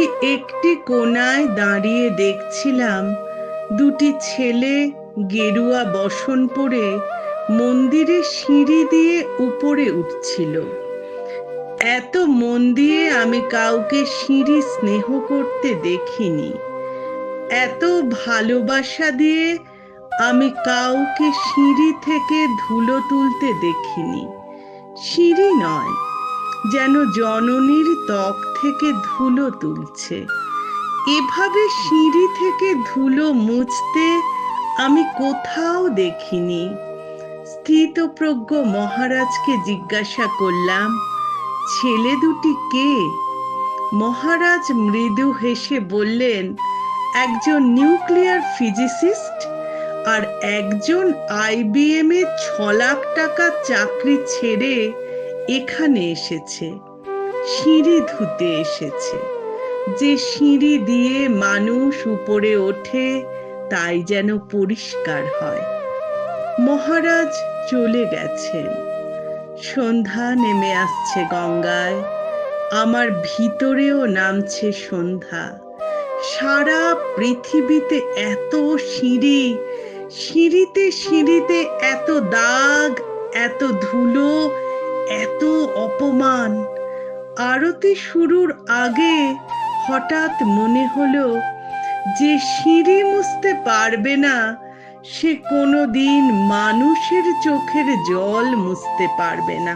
আমি একটি কোণায় দাঁড়িয়ে দেখছিলাম দুটি ছেলে গেরুয়া বসন পরে মন্দিরের সিঁড়ি দিয়ে উপরে উঠছিল। এত মন দিয়ে আমি কাউকে সিঁড়ি স্নেহ করতে দেখিনি। এত ভালোবাসা দিয়ে আমি কাউকে সিঁড়ি থেকে ধুলো তুলতে দেখিনি। সিঁড়ি নয়, যেন জননীর ত্বক থেকে ধুলো তুলছে। এভাবে সিঁড়ি থেকে ধুলো মুছতে আমি কোথাও দেখিনি। স্থিতপ্রজ্ঞ মহারাজকে জিজ্ঞাসা করলাম, ছেলে দুটি কে? মহারাজ মৃদু হেসে বললেন, একজন নিউক্লিয়ার ফিজিসিস্ট আর একজন IBM এ 6 লাখ টাকার চাকরি ছেড়ে এখানে এসেছে, সিঁড়ি ধুতে এসেছে। যে সিঁড়ি দিয়ে মানুষ উপরে ওঠে তাই যেন পরিষ্কার হয়। মহারাজ চলে গেছেন। সন্ধ্যা নেমে আসছে গঙ্গায়, আমার ভিতরেও নামছে সন্ধ্যা। সারা পৃথিবীতে এত সিঁড়ি, সিঁড়িতে সিঁড়িতে এত দাগ, এত ধুলো, এত অপমান। আরতি শুরুর আগে হঠাৎ মনে হলো, যে সিঁড়ি মুছতে পারবে না সে কোনোদিন মানুষের চোখের জল মুছতে পারবে না।